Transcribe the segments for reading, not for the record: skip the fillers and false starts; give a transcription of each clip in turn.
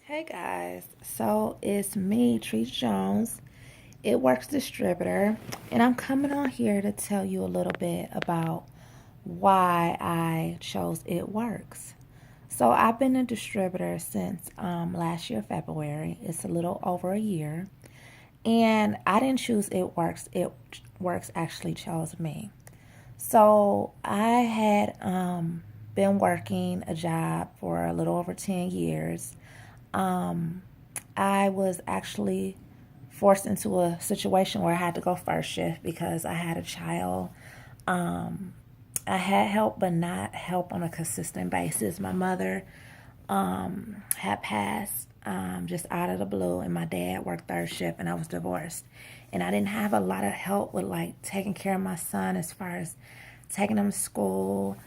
Hey guys, so it's me, Trees Jones, Itworks Distributor, and I'm coming on here to tell you a little bit about why I chose Itworks. So I've been a distributor since last year, February. It's a little over a year, and I didn't choose Itworks. Itworks actually chose me. So I had been working a job for a little over 10 years. Um, I was actually forced into a situation where I had to go first shift because I had a child. Um, I had help, but not help on a consistent basis. My mother had passed just out of the blue, and my dad worked third shift, and I was divorced. And I didn't have a lot of help with like taking care of my son as far as taking him to school,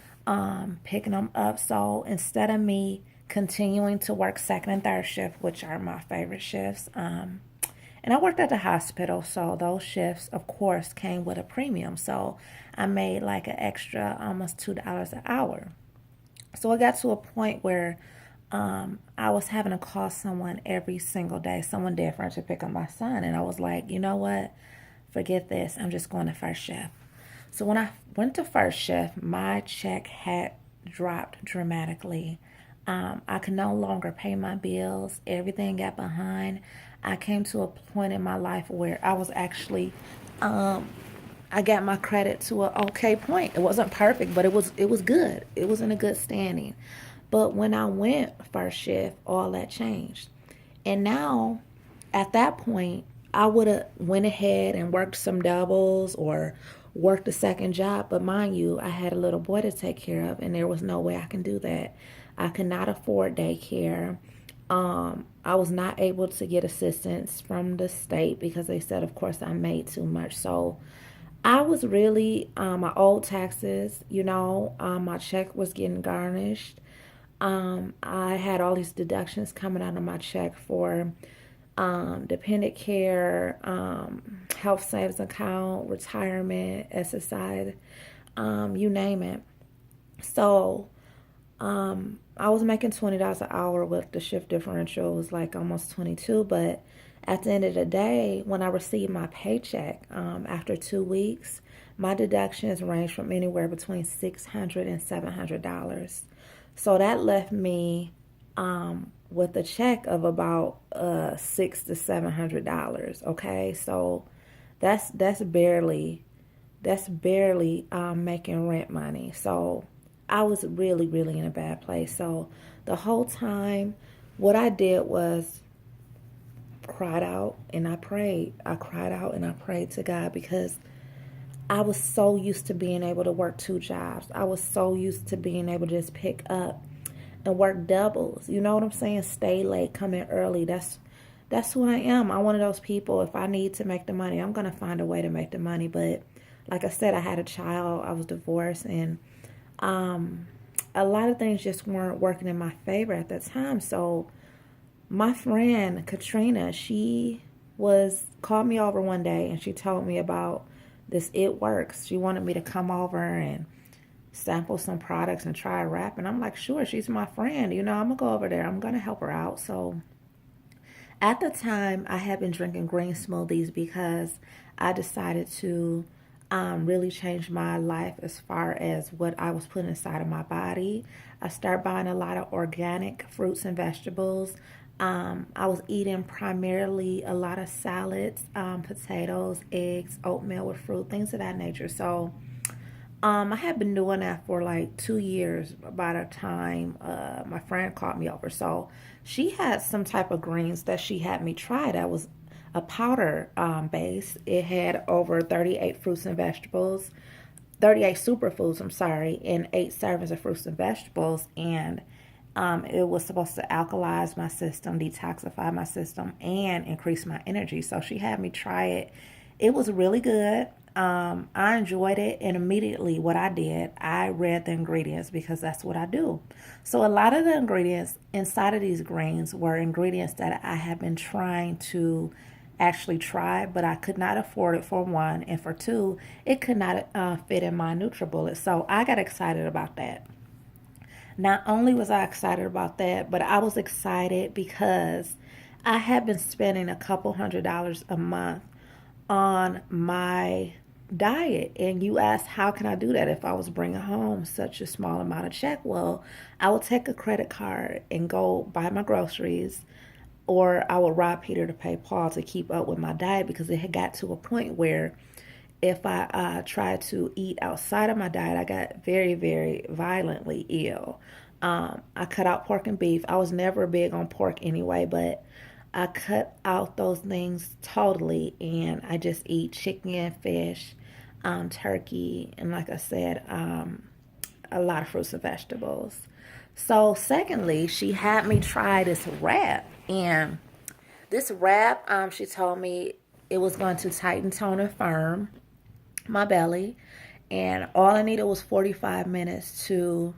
picking him up. So instead of me continuing to work second and third shift, which are my favorite shifts, and I worked at the hospital, so those shifts, of course, came with a premium. So I made like an extra almost $2 an hour. So it got to a point where I was having to call someone every single day, someone different to pick up my son. And I was like, you know what? Forget this. I'm just going to first shift. So when I went to first shift, my check had dropped dramatically. I could no longer pay my bills. Everything got behind. I came to a point in my life where I was actually, I got my credit to an okay point. It wasn't perfect, but it was good. It was in a good standing. But when I went first shift, all that changed. And now, at that point, I would have went ahead and worked some doubles or worked a second job. But mind you, I had a little boy to take care of, and there was no way I can do that. I could not afford daycare. I was not able to get assistance from the state because they said, of course, I made too much. So I was really, my old taxes, my check was getting garnished. I had all these deductions coming out of my check for dependent care, health savings account, retirement, SSI, you name it. So I was making $20 an hour with the shift differential. It was like almost 22. But at the end of the day, when I received my paycheck after 2 weeks, my deductions range from anywhere between $600 and $700. So that left me with a check of about $600 to $700. Okay, so that's barely making rent money. So I was really, really in a bad place. So the whole time, what I did was cried out and I prayed. I cried out and I prayed to God because I was so used to being able to work two jobs. I was so used to being able to just pick up and work doubles. You know what I'm saying? Stay late, come in early. That's who I am. I'm one of those people. If I need to make the money, I'm gonna find a way to make the money. But like I said, I had a child. I was divorced, and a lot of things just weren't working in my favor at that time. So my friend Katrina, she was called me over one day and she told me about this Itworks. She wanted me to come over and sample some products and try a wrap. And I'm like, sure, she's my friend. I'm gonna go over there. I'm gonna help her out. So at the time, I had been drinking green smoothies because I decided to really change my life as far as what I was putting inside of my body. I started buying a lot of organic fruits and vegetables. I was eating primarily a lot of salads, potatoes, eggs, oatmeal with fruit, things of that nature. So I had been doing that for like 2 years by the time my friend called me over. So she had some type of greens that she had me try that was a powder base. It had over 38 fruits and vegetables, 38 superfoods, I'm sorry, and 8 servings of fruits and vegetables. And it was supposed to alkalize my system, detoxify my system, and increase my energy. So she had me try it. It was really good. I enjoyed it, and immediately what I did, I read the ingredients because that's what I do. So a lot of the ingredients inside of these greens were ingredients that I had been trying to actually try, but I could not afford it for one, and for two, it could not fit in my NutriBullet. So I got excited about that. Not only was I excited about that, but I was excited because I had been spending a couple $100s a month on my diet. And you asked, how can I do that if I was bringing home such a small amount of check? Well, I would take a credit card and go buy my groceries, or I would rob Peter to pay Paul to keep up with my diet, because it had got to a point where if I tried to eat outside of my diet, I got very, very violently ill. I cut out pork and beef. I was never big on pork anyway, but I cut out those things totally, and I just eat chicken, fish, turkey, and like I said, a lot of fruits and vegetables. So, secondly, she had me try this wrap, and this wrap, she told me it was going to tighten, tone, and firm my belly, and all I needed was 45 minutes to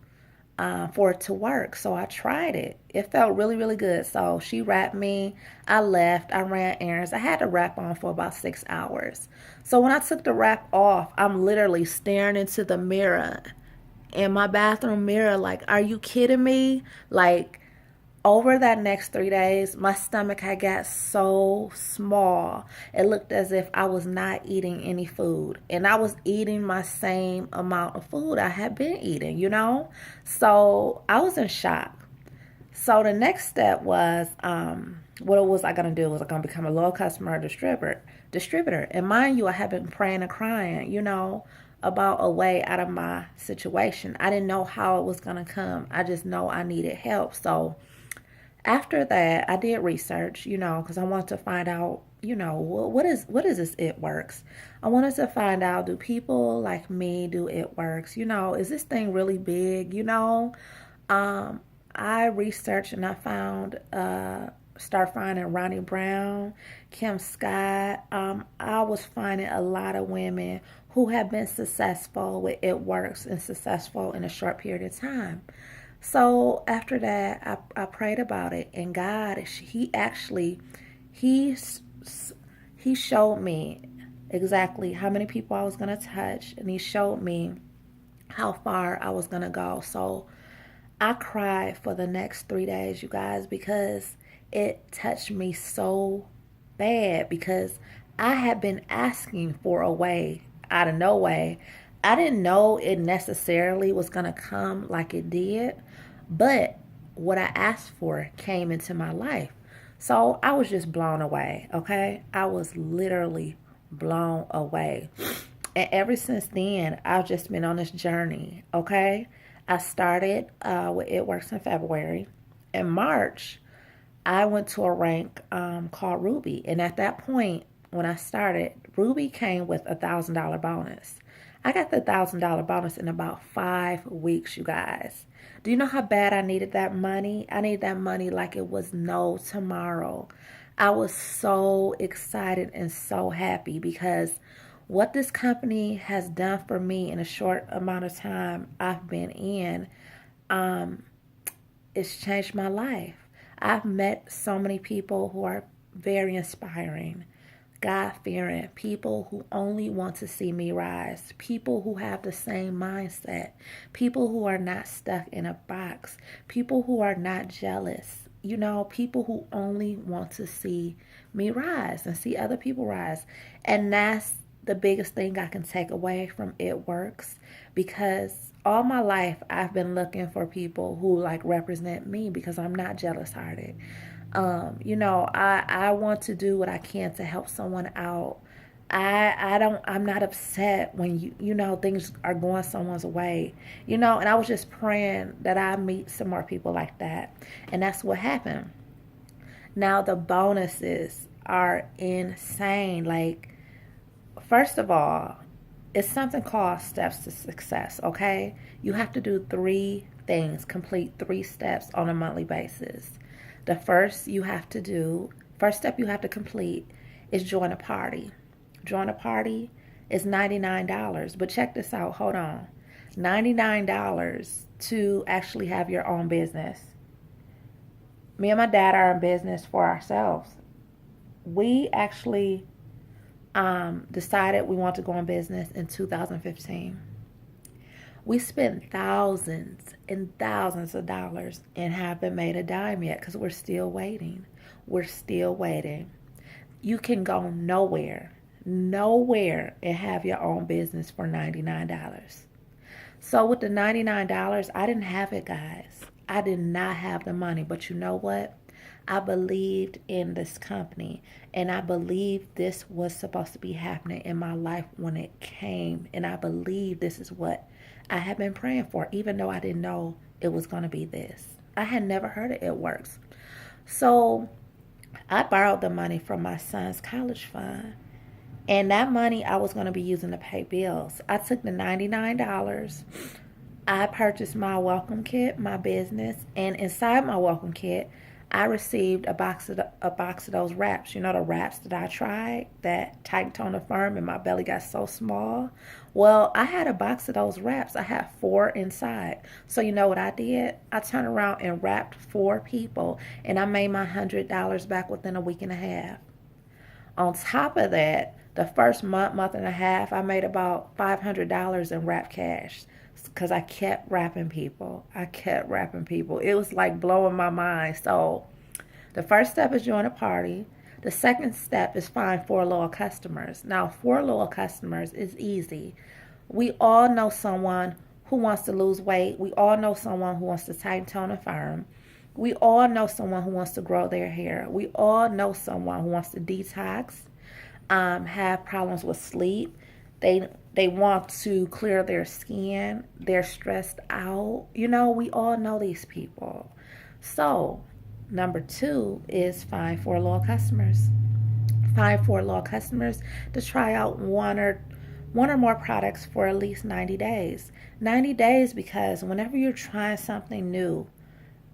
for it to work. So I tried it. It felt really, really good. So she wrapped me. I left. I ran errands. I had the wrap on for about 6 hours. So when I took the wrap off, I'm literally staring into the mirror, in my bathroom mirror, like, are you kidding me? Like, over that next 3 days, my stomach had got so small. It looked as if I was not eating any food. And I was eating my same amount of food I had been eating, you know? So I was in shock. So the next step was, what was I going to do? Was I going to become a loyal customer or distributor? And mind you, I had been praying and crying, you know, about a way out of my situation. I didn't know how it was going to come. I just know I needed help. So after that, I did research, you know, because I wanted to find out, you know, what is this Itworks? I wanted to find out, do people like me do Itworks? You know, is this thing really big? You know, I researched and I found, start finding Ronnie Brown, Kim Scott. I was finding a lot of women who have been successful with Itworks and successful in a short period of time. So after that, I prayed about it, and God, he he showed me exactly how many people I was gonna touch, and he showed me how far I was gonna go. So I cried for the next 3 days, you guys, because it touched me so bad, because I had been asking for a way out of no way. I didn't know it necessarily was going to come like it did, but what I asked for came into my life. So I was just blown away, okay? I was literally blown away. And ever since then, I've just been on this journey, okay? I started with Itworks in February. In March, I went to a rank called Ruby. And at that point, when I started, Ruby came with $1,000 bonus. I got the $1,000 bonus in about 5 weeks, you guys. Do you know how bad I needed that money? I needed that money like it was no tomorrow. I was so excited and so happy, because what this company has done for me in a short amount of time I've been in, it's changed my life. I've met so many people who are very inspiring, God-fearing, people who only want to see me rise, people who have the same mindset, people who are not stuck in a box, people who are not jealous, you know, people who only want to see me rise and see other people rise. And that's the biggest thing I can take away from Itworks, because all my life I've been looking for people who like represent me, because I'm not jealous hearted. You know, I want to do what I can to help someone out. I'm not upset when you know, things are going someone's way, you know, and I was just praying that I meet some more people like that. And that's what happened. Now the bonuses are insane. Like, first of all, it's something called steps to success, okay? You have to do 3 things, complete 3 steps on a monthly basis. The first step you have to complete is join a party. Join a party is $99. But check this out, hold on. $99 to actually have your own business. Me and my dad are in business for ourselves. We actually decided we want to go in business in 2015. We spent thousands and thousands of dollars and haven't made a dime yet because we're still waiting. We're still waiting. You can go nowhere and have your own business for $99. So with the $99, I didn't have it, guys. I did not have the money. But you know what? I believed in this company, and I believed this was supposed to be happening in my life when it came. And I believe this is what I had been praying for, even though I didn't know it was going to be this. I had never heard of Itworks. So I borrowed the money from my son's college fund. And that money I was going to be using to pay bills. I took the $99. I purchased my welcome kit, my business, and inside my welcome kit, I received a box of those wraps. You know, the wraps that I tried that tightened on the firm and my belly got so small. Well, I had a box of those wraps. I had 4 inside. So you know what I did? I turned around and wrapped 4 people, and I made my $100 back within a week and a half. On top of that, the first month and a half, I made about $500 in wrap cash because I kept wrapping people. I kept wrapping people. It was like blowing my mind. So the first step is join a party. The second step is find 4 loyal customers. Now, 4 loyal customers is easy. We all know someone who wants to lose weight. We all know someone who wants to tighten, tone, and firm. We all know someone who wants to grow their hair. We all know someone who wants to detox, have problems with sleep. They want to clear their skin. They're stressed out. You know, we all know these people. So, number 2 is find 4 loyal customers. Find 4 loyal customers to try out one or more products for at least 90 days. 90 days because whenever you're trying something new,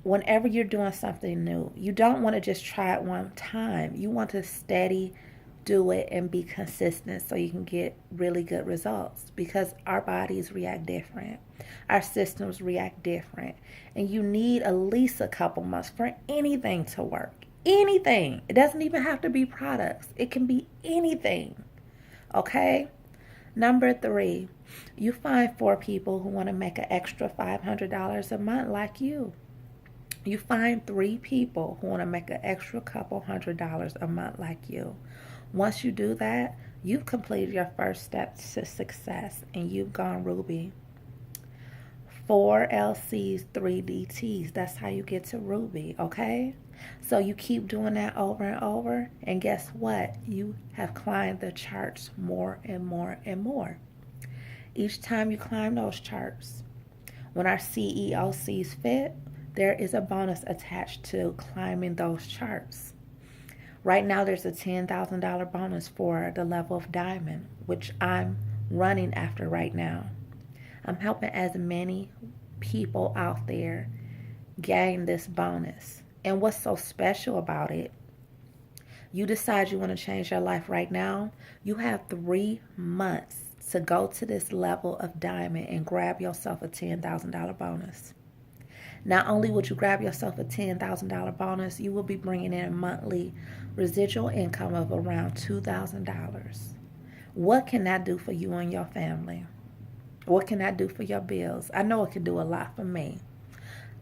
whenever you're doing something new, you don't want to just try it one time. You want to steady do it and be consistent so you can get really good results because our bodies react different. Our systems react different. And you need at least a couple months for anything to work. Anything. It doesn't even have to be products. It can be anything. Okay? Number 3, you find 4 people who want to make an extra $500 a month like you. You find 3 people who want to make an extra couple $100 a month like you. Once you do that, you've completed your first step to success and you've gone Ruby. 4 LCs, 3 DTs. That's how you get to Ruby, okay? So you keep doing that over and over, and guess what? You have climbed the charts more and more and more. Each time you climb those charts, when our CEO sees fit, there is a bonus attached to climbing those charts. Right now, there's a $10,000 bonus for the level of diamond, which I'm running after right now. I'm helping as many people out there gain this bonus. And what's so special about it, you decide you want to change your life right now, you have 3 months to go to this level of diamond and grab yourself a $10,000 bonus. Not only would you grab yourself a $10,000 bonus, you will be bringing in a monthly residual income of around $2,000. What can that do for you and your family? What can that do for your bills? I know it can do a lot for me.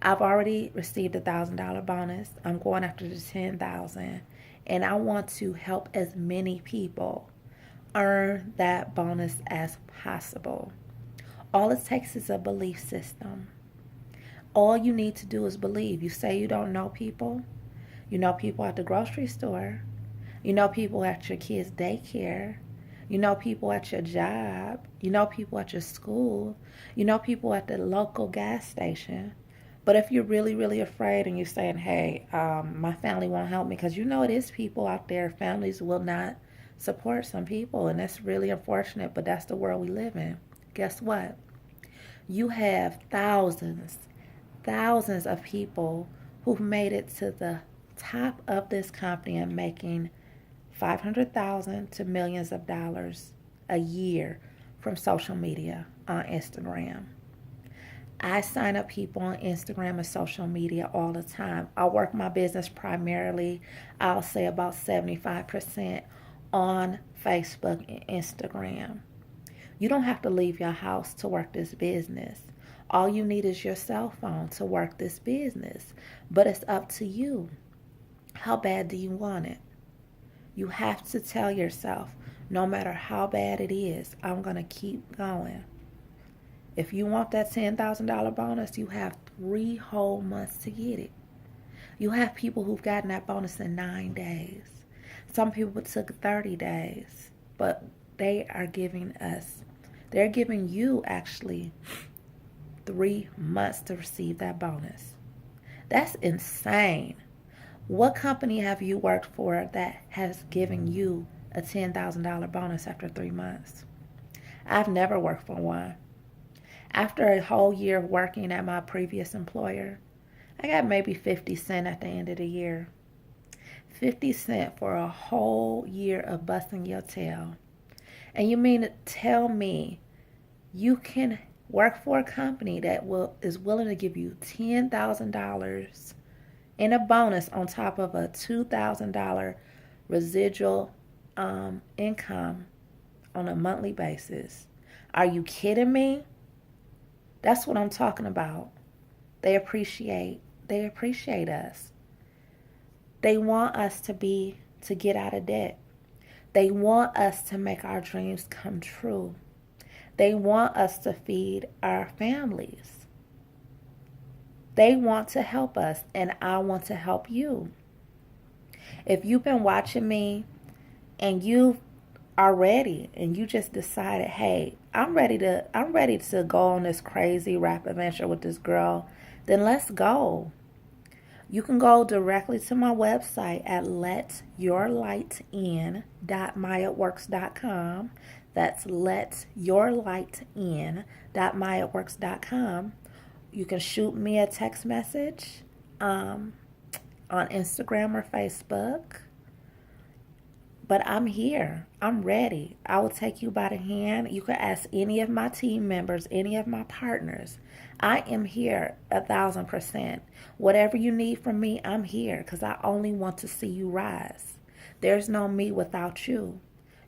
I've already received a $1,000 bonus. I'm going after the $10,000, and I want to help as many people earn that bonus as possible. All it takes is a belief system. All you need to do is believe. You say you don't know people. You know people at the grocery store. You know people at your kids' daycare. You know people at your job. You know people at your school. You know people at the local gas station. But if you're really, really afraid and you're saying, hey, my family won't help me, because you know it is people out there, families will not support some people, and that's really unfortunate, but that's the world we live in. Guess what? You have thousands of people who've made it to the top of this company and making $500,000 to millions of dollars a year from social media on Instagram. I sign up people on Instagram and social media all the time. I work my business primarily, I'll say about 75% on Facebook and Instagram. You don't have to leave your house to work this business. All you need is your cell phone to work this business. But it's up to you. How bad do you want it? You have to tell yourself, no matter how bad it is, I'm going to keep going. If you want that $10,000 bonus, you have 3 whole months to get it. You have people who've gotten that bonus in 9 days. Some people took 30 days, but they're giving you actually 3 months to receive that bonus. That's insane. What company have you worked for that has given you a $10,000 bonus after 3 months? I've never worked for one. After a whole year of working at my previous employer, I got maybe 50 cents at the end of the year. 50 cents for a whole year of busting your tail. And you mean to tell me you can work for a company that is willing to give you $10,000 in a bonus on top of a $2,000 residual income on a monthly basis? Are you kidding me? That's what I'm talking about. They appreciate us. They want us to get out of debt. They want us to make our dreams come true. They want us to feed our families. They want to help us, and I want to help you. If you've been watching me and you are ready and you just decided, hey, I'm ready to go on this crazy rap adventure with this girl, then let's go. You can go directly to my website at letyourlightin.myitworks.com. That's letyourlightin.myitworks.com. You can shoot me a text message on Instagram or Facebook. But I'm here. I'm ready. I will take you by the hand. You can ask any of my team members, any of my partners. I am here 1,000%. Whatever you need from me, I'm here because I only want to see you rise. There's no me without you.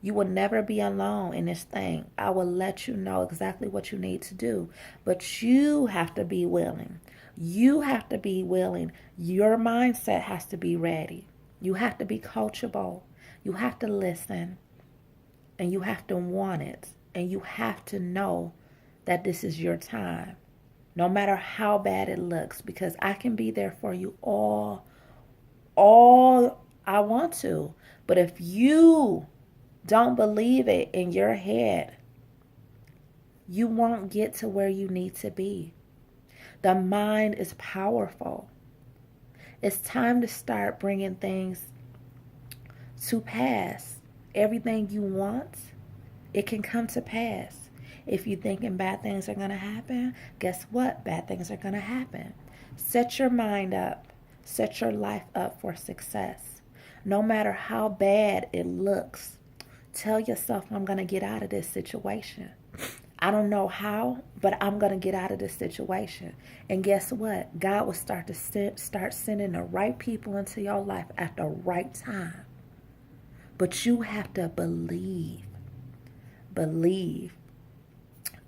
You will never be alone in this thing. I will let you know exactly what you need to do. But you have to be willing. You have to be willing. Your mindset has to be ready. You have to be coachable. You have to listen, and you have to want it, and you have to know that this is your time, no matter how bad it looks, because I can be there for you all I want to. But if you don't believe it in your head, you won't get to where you need to be. The mind is powerful. It's time to start bringing things to pass. Everything you want, it can come to pass. If you're thinking bad things are going to happen, guess what? Bad things are going to happen. Set your mind up. Set your life up for success. No matter how bad it looks, tell yourself, I'm going to get out of this situation. I don't know how, but I'm going to get out of this situation. And guess what? God will start sending the right people into your life at the right time. But you have to believe. Believe.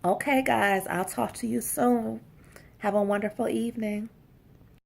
Okay, guys, I'll talk to you soon. Have a wonderful evening.